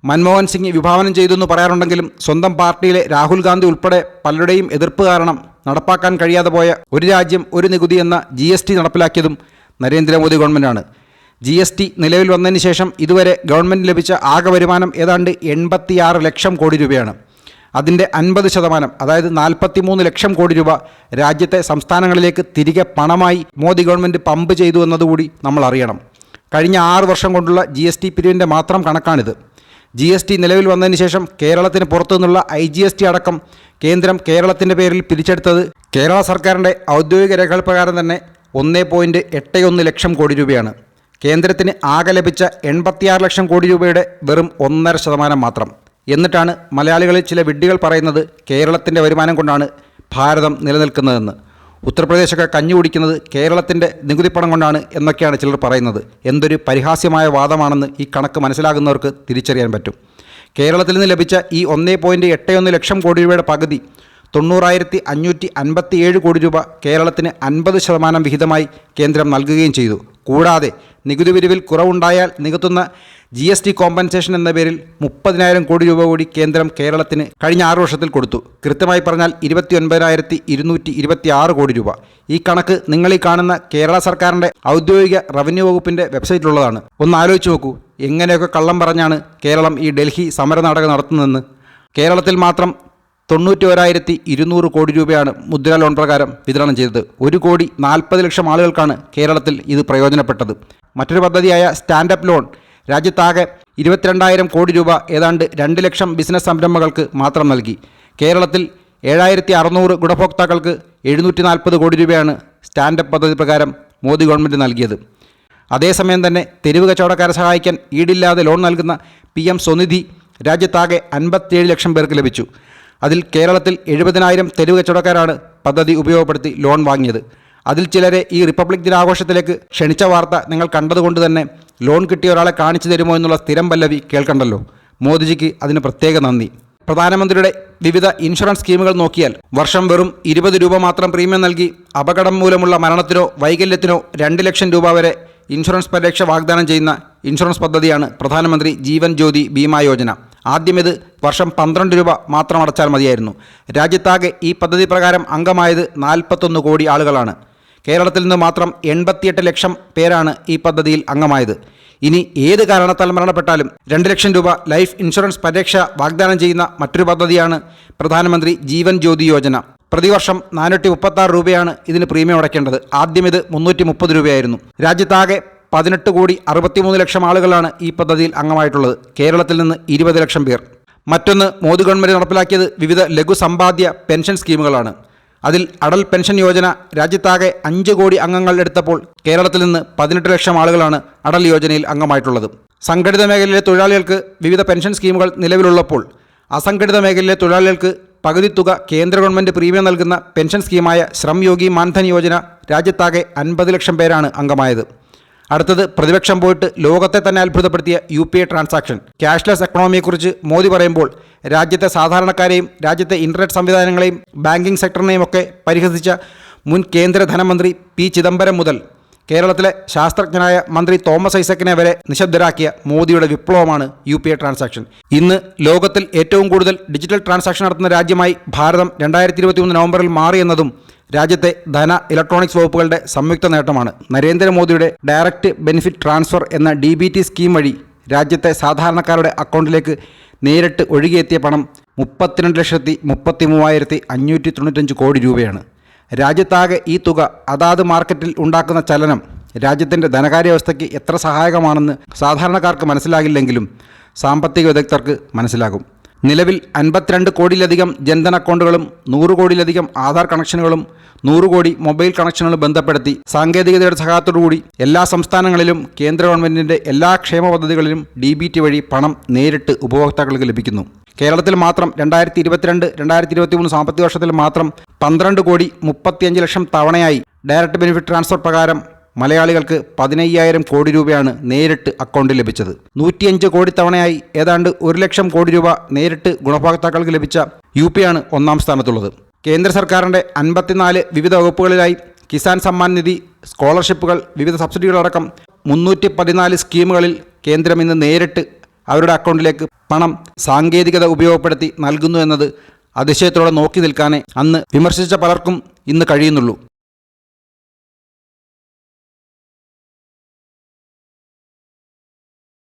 മൻമോഹൻ സിംഗ് വിഭാവനം ചെയ്തെന്ന് പറയാറുണ്ടെങ്കിലും സ്വന്തം പാർട്ടിയിലെ രാഹുൽ ഗാന്ധി ഉൾപ്പെടെ പലരുടെയും എതിർപ്പ് കാരണം നടപ്പാക്കാൻ കഴിയാതെ പോയ ഒരു രാജ്യം ഒരു നികുതി എന്ന GST നടപ്പിലാക്കിയതും നരേന്ദ്രമോദി ഗവൺമെൻറ്റാണ്. GST നിലവിൽ വന്നതിന് ശേഷം ഇതുവരെ ഗവൺമെൻറ് ലഭിച്ച ആകെ വരുമാനം ഏതാണ്ട് 86 ലക്ഷം കോടി രൂപയാണ്. അതിൻ്റെ 50%, അതായത് 43 ലക്ഷം കോടി രൂപ രാജ്യത്തെ സംസ്ഥാനങ്ങളിലേക്ക് തിരികെ പണമായി മോദി ഗവൺമെൻറ് പമ്പ് ചെയ്തു എന്നതുകൂടി നമ്മൾ അറിയണം. കഴിഞ്ഞ 6 വർഷം കൊണ്ടുള്ള GST പിരിവിൻ്റെ മാത്രം കണക്കാണിത്. GST നിലവിൽ വന്നതിന് ശേഷം കേരളത്തിന് പുറത്തു നിന്നുള്ള IGST അടക്കം കേന്ദ്രം കേരളത്തിൻ്റെ പേരിൽ പിരിച്ചെടുത്തത് കേരള സർക്കാരിൻ്റെ ഔദ്യോഗിക രേഖകൾ പ്രകാരം തന്നെ 1.81 ലക്ഷം കോടി രൂപയാണ്. കേന്ദ്രത്തിന് ആകെ ലഭിച്ച 86 ലക്ഷം കോടി രൂപയുടെ വെറും 1.5% മാത്രം. എന്നിട്ടാണ് മലയാളികളിൽ ചില വിഡ്ഢികൾ പറയുന്നത് കേരളത്തിൻ്റെ വരുമാനം കൊണ്ടാണ് ഭാരതം നിലനിൽക്കുന്നതെന്ന്. ഉത്തർപ്രദേശൊക്കെ കഞ്ഞി കുടിക്കുന്നത് കേരളത്തിൻ്റെ നികുതിപ്പണം കൊണ്ടാണ് എന്നൊക്കെയാണ് ചിലർ പറയുന്നത്. എന്തൊരു പരിഹാസ്യമായ വാദമാണെന്ന് ഈ കണക്ക് മനസ്സിലാകുന്നവർക്ക് തിരിച്ചറിയാൻ പറ്റും. കേരളത്തിൽ നിന്ന് ലഭിച്ച ഈ 1.81 ലക്ഷം കോടി രൂപയുടെ പകുതി 90,557 കോടി രൂപ കേരളത്തിന് 50% വിഹിതമായി കേന്ദ്രം നൽകുകയും ചെയ്തു. കൂടാതെ നികുതി പിരിവിൽ കുറവുണ്ടായാൽ നികത്തുന്ന GST കോമ്പൻസേഷൻ എന്ന പേരിൽ 30,000 കോടി രൂപ കൂടി കേന്ദ്രം കേരളത്തിന് കഴിഞ്ഞ 6 വർഷത്തിൽ കൊടുത്തു. കൃത്യമായി പറഞ്ഞാൽ 29,226 കോടി രൂപ. ഈ കണക്ക് നിങ്ങളീ കാണുന്ന കേരള സർക്കാരിൻ്റെ ഔദ്യോഗിക റവന്യൂ വകുപ്പിൻ്റെ വെബ്സൈറ്റിലുള്ളതാണ്. ഒന്ന് ആലോചിച്ച് നോക്കൂ, എങ്ങനെയൊക്കെ കള്ളം പറഞ്ഞാണ് കേരളം ഈ ഡൽഹി സമരനാടകം നടത്തുന്നതെന്ന്. കേരളത്തിൽ മാത്രം 91,200 കോടി രൂപയാണ് മുദ്രാ ലോൺ പ്രകാരം വിതരണം ചെയ്തത്. 1,40,00,000 ആളുകൾക്കാണ് കേരളത്തിൽ ഇത് പ്രയോജനപ്പെട്ടത്. മറ്റൊരു പദ്ധതിയായ സ്റ്റാൻഡപ്പ് ലോൺ രാജ്യത്താകെ 22,000 കോടി രൂപ ഏതാണ്ട് 2 ലക്ഷം ബിസിനസ് സംരംഭങ്ങൾക്ക് മാത്രം നൽകി. കേരളത്തിൽ 7,600 ഗുണഭോക്താക്കൾക്ക് 740 കോടി രൂപയാണ് സ്റ്റാൻഡപ്പ് പദ്ധതി പ്രകാരം മോദി ഗവൺമെൻറ് നൽകിയത്. അതേസമയം തന്നെ തെരുവ് കച്ചവടക്കാരെ സഹായിക്കാൻ ഈടില്ലാതെ ലോൺ നൽകുന്ന PM സ്വനിധി രാജ്യത്താകെ 57 ലക്ഷം പേർക്ക് ലഭിച്ചു. അതിൽ കേരളത്തിൽ 70,000 തെരുവ് കച്ചവടക്കാരാണ് പദ്ധതി ഉപയോഗപ്പെടുത്തി ലോൺ വാങ്ങിയത്. അതിൽ ചിലരെ ഈ റിപ്പബ്ലിക് ദിനാഘോഷത്തിലേക്ക് ക്ഷണിച്ച വാർത്ത നിങ്ങൾ കണ്ടതുകൊണ്ട് തന്നെ ലോൺ കിട്ടിയ ഒരാളെ കാണിച്ചു തരുമോ എന്നുള്ള സ്ഥിരം പല്ലവി കേൾക്കണ്ടല്ലോ. മോദിജിക്ക് അതിന് പ്രത്യേക നന്ദി. പ്രധാനമന്ത്രിയുടെ വിവിധ ഇൻഷുറൻസ് സ്കീമുകൾ നോക്കിയാൽ വർഷം വെറും 20 രൂപ മാത്രം പ്രീമിയം നൽകി അപകടം മൂലമുള്ള മരണത്തിനോ വൈകല്യത്തിനോ 2 ലക്ഷം രൂപ വരെ ഇൻഷുറൻസ് പരിരക്ഷ വാഗ്ദാനം ചെയ്യുന്ന ഇൻഷുറൻസ് പദ്ധതിയാണ് പ്രധാനമന്ത്രി ജീവൻ ജ്യോതി ബീമാ യോജന. ആദ്യം ഇത് വർഷം 12 രൂപ മാത്രം അടച്ചാൽ മതിയായിരുന്നു. രാജ്യത്താകെ ഈ പദ്ധതി പ്രകാരം അംഗമായത് 41 കോടി ആളുകളാണ്. കേരളത്തിൽ നിന്ന് മാത്രം 88 ലക്ഷം പേരാണ് ഈ പദ്ധതിയിൽ അംഗമായത്. ഇനി ഏത് കാരണത്താൽ മരണപ്പെട്ടാലും 2 ലക്ഷം രൂപ ലൈഫ് ഇൻഷുറൻസ് പരിരക്ഷ വാഗ്ദാനം ചെയ്യുന്ന മറ്റൊരു പദ്ധതിയാണ് പ്രധാനമന്ത്രി ജീവൻ ജ്യോതി യോജന. പ്രതിവർഷം 436 രൂപയാണ് ഇതിന് പ്രീമിയം അടയ്ക്കേണ്ടത്. ആദ്യം ഇത് 330 രൂപയായിരുന്നു. രാജ്യത്താകെ 18,63 ലക്ഷം ആളുകളാണ് ഈ പദ്ധതിയിൽ അംഗമായിട്ടുള്ളത്. കേരളത്തിൽ നിന്ന് 20 ലക്ഷം പേർ. മറ്റൊന്ന്, മോദി ഗവൺമെൻറ് നടപ്പിലാക്കിയത് വിവിധ ലഘു സമ്പാദ്യ പെൻഷൻ സ്കീമുകളാണ്. അതിൽ അടൽ പെൻഷൻ യോജന രാജ്യത്താകെ 5 കോടി അംഗങ്ങൾ എടുത്തപ്പോൾ കേരളത്തിൽ നിന്ന് 18 ലക്ഷം ആളുകളാണ് അടൽ യോജനയിൽ അംഗമായിട്ടുള്ളത്. സംഘടിത മേഖലയിലെ തൊഴിലാളികൾക്ക് വിവിധ പെൻഷൻ സ്കീമുകൾ നിലവിലുള്ളപ്പോൾ അസംഘടിത മേഖലയിലെ തൊഴിലാളികൾക്ക് പകുതി തുക കേന്ദ്ര ഗവൺമെൻറ് പ്രീമിയം നൽകുന്ന പെൻഷൻ സ്കീമായ ശ്രം യോഗി മാൻധൻ യോജന രാജ്യത്താകെ 50 ലക്ഷം പേരാണ് അംഗമായത്. അടുത്തത്, പ്രതിപക്ഷം പോയിട്ട് ലോകത്തെ തന്നെ അത്ഭുതപ്പെടുത്തിയ UPI ട്രാൻസാക്ഷൻ. ക്യാഷ്ലെസ് എക്കണോമിയെക്കുറിച്ച് മോദി പറയുമ്പോൾ രാജ്യത്തെ സാധാരണക്കാരെയും രാജ്യത്തെ ഇൻ്റർനെറ്റ് സംവിധാനങ്ങളെയും ബാങ്കിംഗ് സെക്ടറിനെയും ഒക്കെ പരിഹസിച്ച മുൻ കേന്ദ്ര ധനമന്ത്രി P. ചിദംബരം മുതൽ കേരളത്തിലെ ശാസ്ത്രജ്ഞനായ മന്ത്രി തോമസ് ഐസക്കിനെ വരെ നിശബ്ദരാക്കിയ മോദിയുടെ വിപ്ലവമാണ് UPI ട്രാൻസാക്ഷൻ. ഇന്ന് ലോകത്തിൽ ഏറ്റവും കൂടുതൽ ഡിജിറ്റൽ ട്രാൻസാക്ഷൻ നടത്തുന്ന രാജ്യമായി ഭാരതം 2023 നവംബറിൽ മാറിയെന്നതും രാജ്യത്തെ ഇലക്ട്രോണിക്സ് വകുപ്പുകളുടെ സംയുക്ത നേട്ടമാണ്. നരേന്ദ്രമോദിയുടെ ഡയറക്റ്റ് ബെനിഫിറ്റ് ട്രാൻസ്ഫർ എന്ന DBT സ്കീം വഴി രാജ്യത്തെ സാധാരണക്കാരുടെ അക്കൗണ്ടിലേക്ക് നേരിട്ട് ഒഴുകിയെത്തിയ പണം 32,33,595 കോടി രൂപയാണ്. രാജ്യത്താകെ ഈ തുക അതാത് മാർക്കറ്റിൽ ഉണ്ടാക്കുന്ന ചലനം രാജ്യത്തിൻ്റെ ധനകാര്യ വ്യവസ്ഥയ്ക്ക് എത്ര സഹായകമാണെന്ന് സാധാരണക്കാർക്ക് മനസ്സിലാകില്ലെങ്കിലും സാമ്പത്തിക വിദഗ്ധർക്ക് മനസ്സിലാകും. നിലവിൽ 52 കോടിയിലധികം ജൻധൻ അക്കൗണ്ടുകളും 100 കോടിയിലധികം ആധാർ കണക്ഷനുകളും 100 കോടി മൊബൈൽ കണക്ഷനുകളും ബന്ധപ്പെടുത്തി സാങ്കേതികതയുടെ സഹായത്തോടുകൂടി എല്ലാ സംസ്ഥാനങ്ങളിലും കേന്ദ്ര ഗവൺമെൻറ്റിൻ്റെ എല്ലാ ക്ഷേമ പദ്ധതികളിലും DBT വഴി പണം നേരിട്ട് ഉപഭോക്താക്കൾക്ക് ലഭിക്കുന്നു. കേരളത്തിൽ മാത്രം 2022-2023 സാമ്പത്തിക വർഷത്തിൽ മാത്രം 12 കോടി 35 ലക്ഷം തവണയായി ഡയറക്റ്റ് ബെനിഫിറ്റ് ട്രാൻസ്ഫർ പ്രകാരം മലയാളികൾക്ക് 15,000 കോടി രൂപയാണ് നേരിട്ട് അക്കൗണ്ടിൽ ലഭിച്ചത്. 105 കോടി തവണയായി ഏതാണ്ട് 1 ലക്ഷം കോടി രൂപ നേരിട്ട് ഗുണഭോക്താക്കൾക്ക് ലഭിച്ച UPI ആണ് ഒന്നാം സ്ഥാനത്തുള്ളത്. കേന്ദ്ര സർക്കാരിൻ്റെ 54 വിവിധ വകുപ്പുകളിലായി കിസാൻ സമ്മാൻ നിധി, സ്കോളർഷിപ്പുകൾ, വിവിധ സബ്സിഡികളടക്കം 314 സ്കീമുകളിൽ കേന്ദ്രം ഇന്ന് നേരിട്ട് അവരുടെ അക്കൗണ്ടിലേക്ക് പണം സാങ്കേതികത ഉപയോഗപ്പെടുത്തി നൽകുന്നു എന്നത് അതിശയത്തോടെ നോക്കി നിൽക്കാനേ അന്ന് വിമർശിച്ച പലർക്കും ഇന്ന് കഴിയുന്നുള്ളൂ.